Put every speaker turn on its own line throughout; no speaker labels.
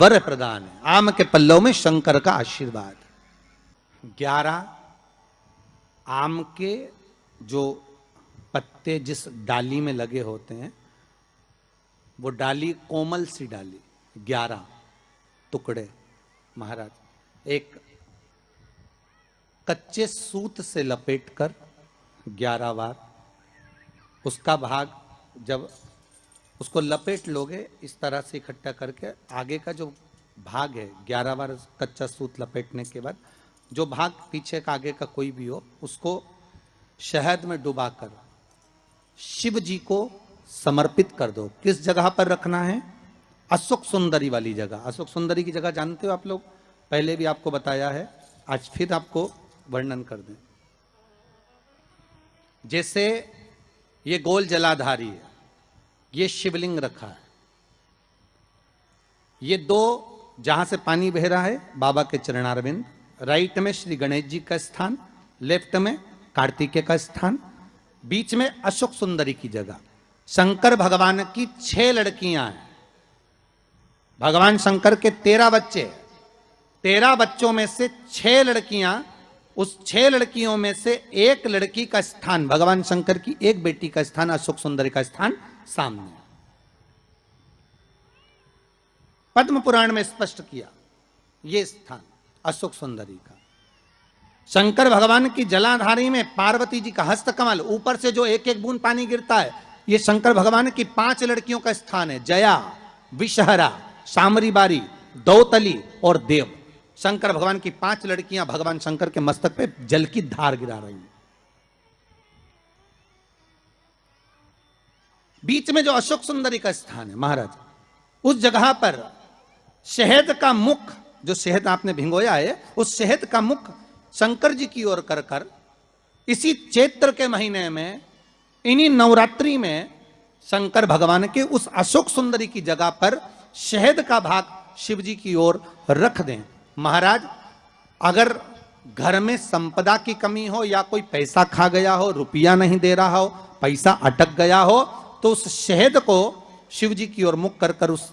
वर प्रदान है। आम के पल्लव में शंकर का आशीर्वाद। 11 आम के जो पत्ते जिस डाली में लगे होते हैं, वो डाली कोमल सी डाली, 11 टुकड़े महाराज एक कच्चे सूत से लपेटकर 11 बार उसका भाग, जब उसको लपेट लोगे इस तरह से इकट्ठा करके, आगे का जो भाग है 11 बार कच्चा सूत लपेटने के बाद जो भाग पीछे का आगे का कोई भी हो, उसको शहद में डुबाकर शिव जी को समर्पित कर दो। किस जगह पर रखना है? अशोक सुंदरी वाली जगह। अशोक सुंदरी की जगह जानते हो आप लोग, पहले भी आपको बताया है, आज फिर आपको वर्णन कर दें। जैसे ये गोल जलाधारी है, ये शिवलिंग रखा है, ये 2 जहां से पानी बह रहा है बाबा के चरणारविंद, राइट में श्री गणेश जी का स्थान, लेफ्ट में कार्तिकेय का स्थान, बीच में अशोक सुंदरी की जगह। शंकर भगवान की 6 लड़कियां हैं। भगवान शंकर के 13 बच्चे, 13 बच्चों में से 6 लड़कियां, उस 6 लड़कियों में से एक लड़की का स्थान, भगवान शंकर की एक बेटी का स्थान, अशोक सुंदरी का स्थान सामने। पद्म पुराण में स्पष्ट किया यह स्थान अशोक सुंदरी का। शंकर भगवान की जलाधारी में पार्वती जी का हस्तकमल, ऊपर से जो एक एक बूंद पानी गिरता है, यह शंकर भगवान की 5 लड़कियों का स्थान है। जया, विषहरा, सामरी बारी, दौतली और देव। शंकर भगवान की 5 लड़कियां भगवान शंकर के मस्तक पे जल की धार गिरा रही हैं। बीच में जो अशोक सुंदरी का स्थान है महाराज, उस जगह पर शहद का मुख, जो शहद आपने भिंगोया है, उस शहद का मुख शंकर जी की ओर कर कर इसी चैत्र के महीने में, इन्हीं नवरात्रि में शंकर भगवान के उस अशोक सुंदरी की जगह पर शहद का भाग शिव जी की ओर रख दें। महाराज अगर घर में संपदा की कमी हो या कोई पैसा खा गया हो, रुपया नहीं दे रहा हो, पैसा अटक गया हो, तो उस शहद को शिव जी की ओर मुख कर कर उस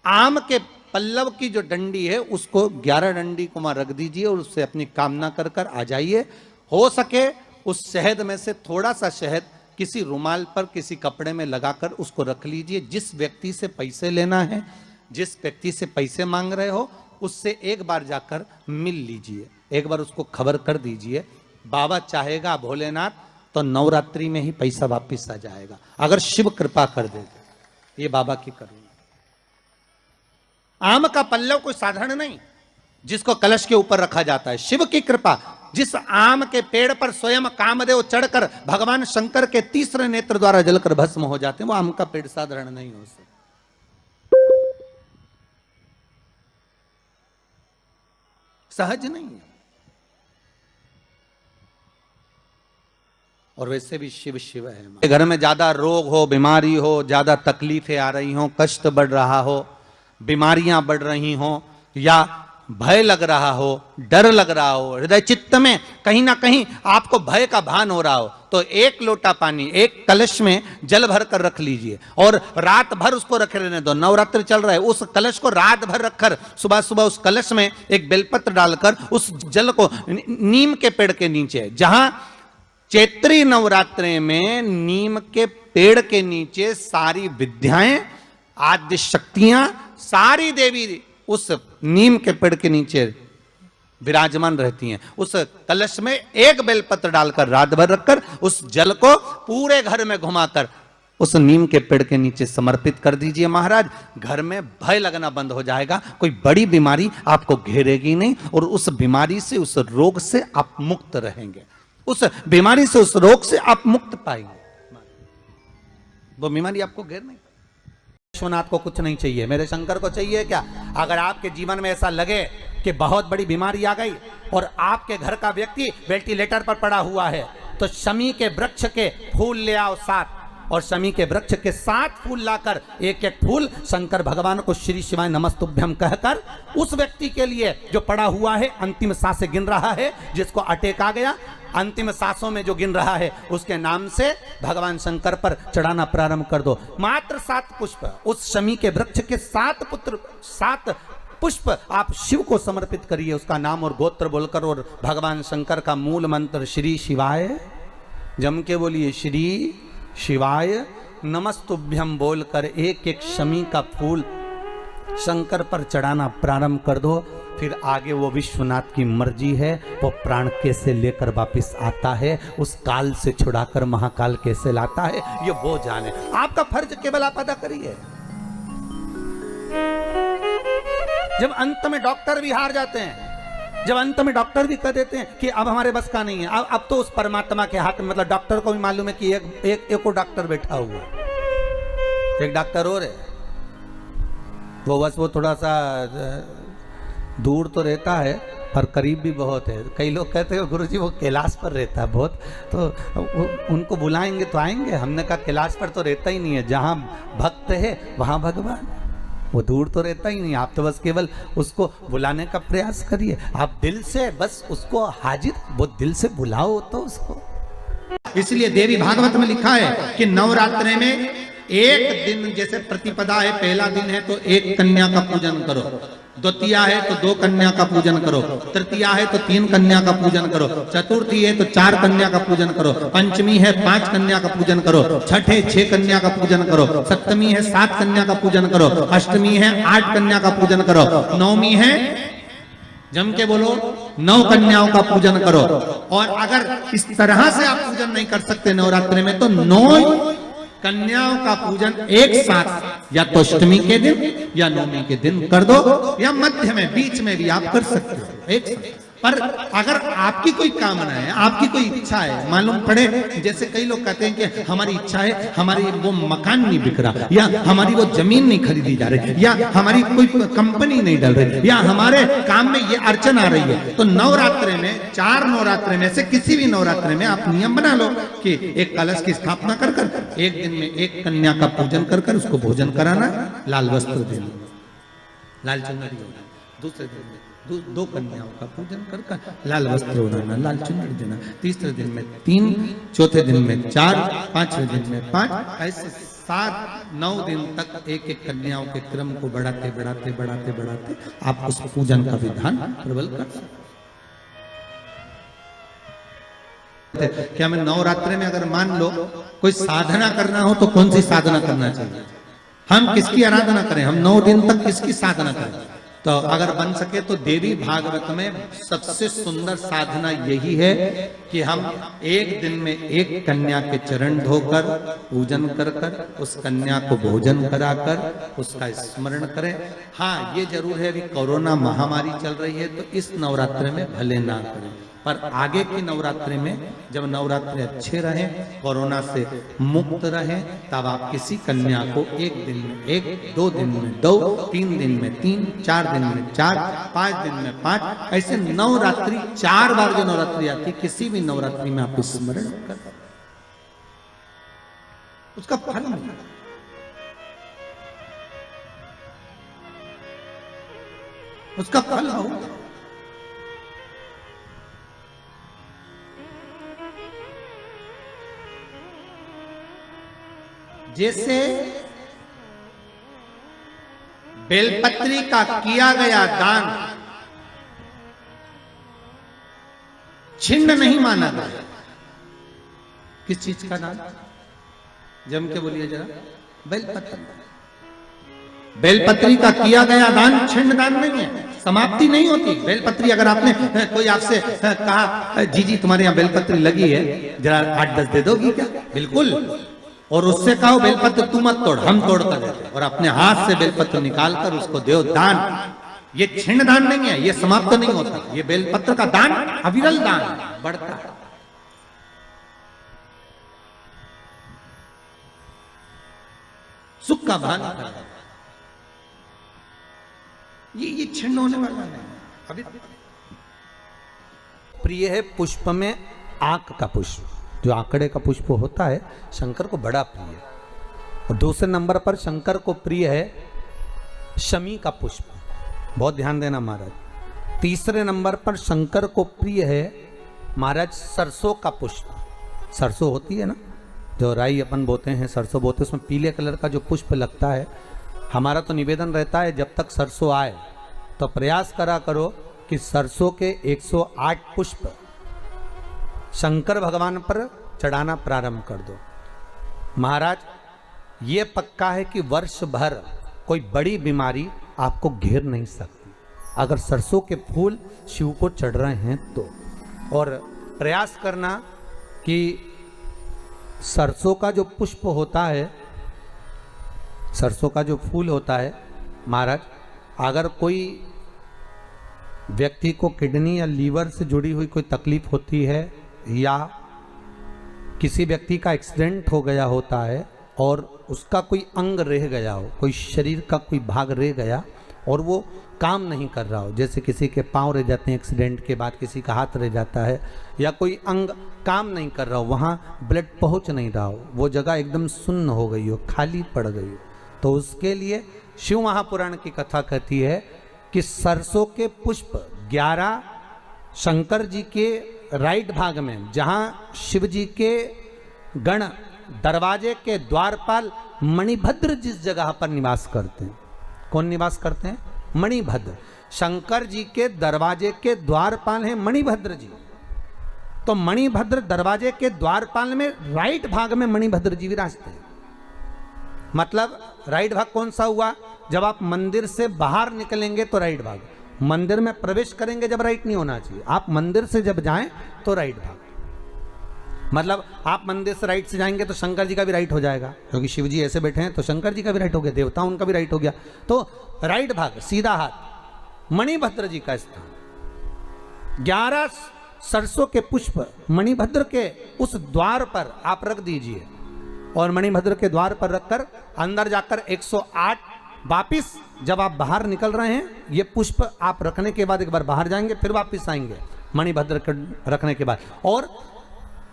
आम के पल्लव की जो डंडी है उसको 11 डंडी को वहां रख दीजिए और उससे अपनी कामना कर कर आ जाइए। हो सके उस शहद में से थोड़ा सा शहद किसी रुमाल पर, किसी कपड़े में लगाकर उसको रख लीजिए। जिस व्यक्ति से पैसे लेना है, जिस व्यक्ति से पैसे मांग रहे हो, उससे एक बार जाकर मिल लीजिए, एक बार उसको खबर कर दीजिए। बाबा चाहेगा भोलेनाथ तो नवरात्रि में ही पैसा वापिस आ जाएगा, अगर शिव कृपा कर दे। ये बाबा की करुणा। आम का पल्लव कोई साधारण नहीं जिसको कलश के ऊपर रखा जाता है, शिव की कृपा। जिस आम के पेड़ पर स्वयं कामदेव चढ़कर भगवान शंकर के तीसरे नेत्र द्वारा जलकर भस्म हो जाते हैं, वो आम का पेड़ साधारण नहीं हो सकता। सहज नहीं है। और वैसे भी शिव शिव है। घर में ज्यादा रोग हो, बीमारी हो, ज्यादा तकलीफें आ रही हो, कष्ट बढ़ रहा हो, बीमारियां बढ़ रही हो, या भय लग रहा हो, डर लग रहा हो, हृदय चित्त में कहीं ना कहीं आपको भय का भान हो रहा हो, तो 1 लोटा पानी, 1 कलश में जल भर कर रख लीजिए और रात भर उसको रखे रहने दो। नवरात्रि चल रहा है, उस कलश को रात भर रखकर सुबह सुबह उस कलश में एक बेलपत्र डालकर उस जल को नीम के पेड़ के नीचे, जहां चैत्री नवरात्रि में नीम के पेड़ के नीचे सारी विद्याएं, आद्य शक्तियां, सारी देवी उस नीम के पेड़ के नीचे विराजमान रहती हैं। उस कलश में 1 बेलपत्र डालकर रात भर रखकर उस जल को पूरे घर में घुमाकर उस नीम के पेड़ के नीचे समर्पित कर दीजिए। महाराज घर में भय लगना बंद हो जाएगा, कोई बड़ी बीमारी आपको घेरेगी नहीं और उस बीमारी से, उस रोग से आप मुक्त रहेंगे। उस बीमारी से, उस रोग से आप मुक्त पाएंगे। वो बीमारी आपको घेर नहीं। विश्वनाथ को कुछ नहीं चाहिए, मेरे शंकर को चाहिए क्या? अगर आपके जीवन में ऐसा लगे कि बहुत बड़ी बीमारी आ गई और आपके घर का व्यक्ति वेंटिलेटर पर पड़ा हुआ है, तो शमी के वृक्ष के फूल ले आओ 7, और शमी के वृक्ष के 7 फूल लाकर एक एक फूल शंकर भगवान को श्री शिवाय नमस्तुभ्यम कहकर उस व्यक्ति के लिए जो पड़ा हुआ है, अंतिम सांसें गिन रहा है, जिसको अटैक आ गया, अंतिम सांसों में जो गिन रहा है, उसके नाम से भगवान शंकर पर चढ़ाना प्रारंभ कर दो। मात्र 7 पुष्प, उस शमी के वृक्ष के 7 पुष्प आप शिव को समर्पित करिए, उसका नाम और गोत्र बोलकर, और भगवान शंकर का मूल मंत्र श्री शिवाय, जम के बोलिए श्री शिवाय नमस्तुभ्यम बोलकर एक एक शमी का फूल शंकर पर चढ़ाना प्रारंभ कर दो। फिर आगे वो विश्वनाथ की मर्जी है, वो प्राण कैसे लेकर वापस आता है, उस काल से छुड़ाकर महाकाल कैसे लाता है, ये वो जाने। आपका फर्ज केवल आप अदा करिए। जब अंत में डॉक्टर भी हार जाते हैं, जब अंत में डॉक्टर भी कह देते हैं कि अब हमारे बस का नहीं है, अब तो उस परमात्मा के हाथ में, मतलब डॉक्टर को भी मालूम है कि एक और डॉक्टर बैठा हुआ है, एक डॉक्टर और है, वो बस वो थोड़ा सा दूर तो रहता है पर करीब भी बहुत है। कई लोग कहते हैं गुरुजी वो कैलाश पर रहता है बहुत, तो उनको बुलाएंगे तो आएंगे। हमने कहा कैलाश पर तो रहता ही नहीं है, जहाँ भक्त है वहाँ भगवान, वो दूर तो रहता ही नहीं। आप तो बस केवल उसको बुलाने का प्रयास करिए, आप दिल से बस उसको हाजिर, वो दिल से बुलाओ तो उसको।
इसलिए देवी भागवत में लिखा है कि नवरात्रे में एक दिन, जैसे प्रतिपदा है, पहला दिन है तो एक कन्या का पूजन करो, द्वितीया है तो 2 कन्या का पूजन करो, तृतीया है तो 3 कन्या का पूजन करो, चतुर्थी है तो 4 कन्या का पूजन करो, पंचमी है 5 कन्या का पूजन करो, छठ है 6 कन्या का पूजन करो, सप्तमी है 7 कन्या का पूजन करो, अष्टमी है 8 कन्या का पूजन करो, नवमी है, जम के बोलो, 9 कन्याओं का पूजन करो। और अगर इस तरह से आप पूजन नहीं कर सकते नवरात्रि में, तो 9 कन्याओं का पूजन एक साथ, या तो अष्टमी के दिन या नवमी के दिन कर दो, या मध्य में, बीच में भी आप कर सकते हो एक साथ। पर अगर आपकी कोई कामना है, आपकी कोई इच्छा है, मालूम पड़े, जैसे कई लोग कहते हैं कि हमारी इच्छा है, हमारी वो मकान नहीं बिक रहा, या हमारी वो जमीन नहीं खरीदी जा रही, या हमारी कोई कंपनी नहीं डल रही, या हमारे काम में ये अड़चन आ रही है, तो नवरात्रे में, 4 नवरात्रे में से किसी भी नवरात्रे में आप नियम बना लो कि एक कलश की स्थापना कर कर एक दिन में एक कन्या का पूजन कर कर उसको भोजन कराना, लाल वस्त्र देना, लाल चुनरी देना, दूसरे दिन में 2 कन्याओं का पूजन कर कर लाल वस्त्र ओढ़ाना, लाल चुनरी देना, तीसरे दिन में 3, चौथे दिन में 4, 5वें दिन में 5, ऐसे 7-9 दिन तक एक एक कन्याओं के क्रम को बढ़ाते बढ़ाते बढ़ाते बढ़ाते आप उस पूजन का विधान प्रबल कर सकते। क्या मैं नवरात्रि में अगर मान लो कोई साधना करना हो तो कौन सी साधना करना चाहिए? हम किसकी आराधना करें? हम 9 दिन तक किसकी साधना करें? तो अगर बन सके तो देवी भागवत में सबसे सुंदर साधना यही है कि हम एक दिन में एक कन्या के चरण धोकर पूजन कर कर उस कन्या को भोजन कराकर उसका स्मरण करें। हाँ, ये जरूर है, अभी कोरोना महामारी चल रही है तो इस नवरात्रि में भले ना करें, पर आगे की नवरात्रि में जब नवरात्रि अच्छे रहें, कोरोना से मुक्त रहें, तब आप किसी कन्या को एक दिन में 1, 2 दिन में 2, 3 दिन में 3, 4 दिन में 4, 5 दिन में 5, ऐसे नवरात्रि 4 बार जो नवरात्रि आती, किसी भी नवरात्रि में आप स्मरण कर उसका फल मिलेगा। उसका फल होगा। जैसे बेलपत्री का किया गया दान छिन्न नहीं माना गया। किस चीज का दान? जम के बोलिए जरा। बेलपत्री। बेलपत्री का किया गया दान छिन्न दान नहीं है, समाप्ति नहीं होती। बेलपत्री अगर आपने कोई आपसे कहा जी तुम्हारे यहाँ बेलपत्री लगी है, जरा 8-10 दे दोगी क्या? बिल्कुल। और उससे कहो बेलपत्र तू मत तोड़, हम तोड़ कर देते, और अपने हाथ से बेलपत्र निकाल कर उसको दो दान। ये छिन्न दान नहीं है, ये समाप्त नहीं होता। ये बेलपत्र का दान अविरल दान बढ़ता है। सुख का भान करता, ये छिन्न होने वाला नहीं। अभी
प्रिय है पुष्प में आक का पुष्प, जो आंकड़े का पुष्प होता है शंकर को बड़ा प्रिय है। और दूसरे नंबर पर शंकर को प्रिय है शमी का पुष्प, बहुत ध्यान देना महाराज। तीसरे नंबर पर शंकर को प्रिय है महाराज सरसों का पुष्प। सरसों होती है ना, जो राई अपन बोते हैं, सरसों बोते हैं, उसमें पीले कलर का जो पुष्प लगता है। हमारा तो निवेदन रहता है जब तक सरसों आए तो प्रयास करा करो कि सरसों के 108 पुष्प शंकर भगवान पर चढ़ाना प्रारंभ कर दो। महाराज ये पक्का है कि वर्ष भर कोई बड़ी बीमारी आपको घेर नहीं सकती अगर सरसों के फूल शिव को चढ़ रहे हैं तो। और प्रयास करना कि सरसों का जो पुष्प होता है, सरसों का जो फूल होता है महाराज, अगर कोई व्यक्ति को किडनी या लीवर से जुड़ी हुई कोई तकलीफ होती है या किसी व्यक्ति का एक्सीडेंट हो गया होता है और उसका कोई अंग रह गया हो, कोई शरीर का कोई भाग रह गया और वो काम नहीं कर रहा हो, जैसे किसी के पांव रह जाते हैं एक्सीडेंट के बाद, किसी का हाथ रह जाता है, या कोई अंग काम नहीं कर रहा हो, वहाँ ब्लड पहुँच नहीं रहा हो, वो जगह एकदम सुन्न हो गई हो, खाली पड़ गई हो, तो उसके लिए शिव महापुराण की कथा कहती है कि सरसों के पुष्प 11 शंकर जी के राइट भाग में, जहाँ शिव जी के गण दरवाजे के द्वारपाल मणिभद्र जिस जगह पर निवास करते हैं, कौन निवास करते हैं? मणिभद्र। शंकर जी के दरवाजे के द्वारपाल हैं मणिभद्र जी। तो मणिभद्र दरवाजे के द्वारपाल में राइट भाग में मणिभद्र जी विराजते हैं। मतलब राइट भाग कौन सा हुआ? जब आप मंदिर से बाहर निकलेंगे तो राइट भाग, मंदिर में प्रवेश करेंगे जब राइट नहीं होना चाहिए, आप मंदिर से जब जाएं तो राइट भाग। मतलब आप मंदिर से राइट से जाएंगे तो शंकर जी का भी राइट हो जाएगा, क्योंकि शिव जी ऐसे बैठे हैं तो शंकर जी का भी राइट हो गया, देवता उनका भी राइट हो गया, तो राइट भाग सीधा हाथ मणिभद्र जी का स्थान। 11 सरसों के पुष्प मणिभद्र के उस द्वार पर आप रख दीजिए और मणिभद्र के द्वार पर रखकर अंदर जाकर 108 वापिस जब आप बाहर निकल रहे हैं, ये पुष्प आप रखने के बाद एक बार बाहर जाएंगे, फिर वापिस आएंगे मणिभद्र के रखने के बाद, और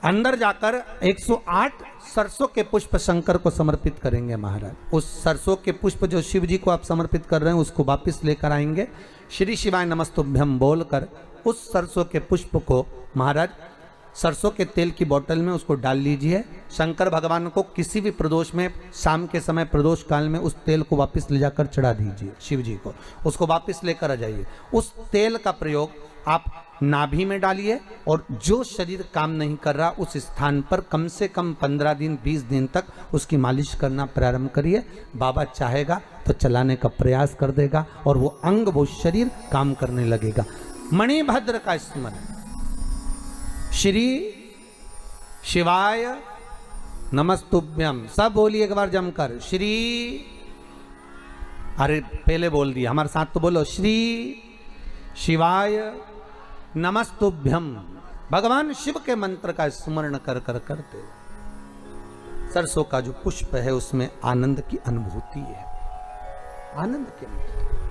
अंदर जाकर 108 सरसों के पुष्प शंकर को समर्पित करेंगे महाराज। उस सरसों के पुष्प जो शिव जी को आप समर्पित कर रहे हैं उसको वापिस लेकर आएंगे, श्री शिवाय नमस्तुभ्यम बोलकर उस सरसों के पुष्प को महाराज सरसों के तेल की बोतल में उसको डाल लीजिए। शंकर भगवान को किसी भी प्रदोष में, शाम के समय प्रदोष काल में उस तेल को वापस ले जाकर चढ़ा दीजिए शिव जी को, उसको वापस लेकर आ जाइए। उस तेल का प्रयोग आप नाभि में डालिए और जो शरीर काम नहीं कर रहा उस स्थान पर कम से कम 15 दिन 20 दिन तक उसकी मालिश करना प्रारंभ करिए। बाबा चाहेगा तो चलाने का प्रयास कर देगा और वो अंग, वो शरीर काम करने लगेगा। मणिभद्र का स्मरण, श्री शिवाय नमस्तुभ्यम, सब बोलिए एक बार जमकर, श्री, अरे पहले बोल दिया, हमारे साथ तो बोलो, श्री शिवाय नमस्तुभ्यम। भगवान शिव के मंत्र का स्मरण कर कर करते सरसों का जो पुष्प है उसमें आनंद की अनुभूति है, आनंद के मंत्र।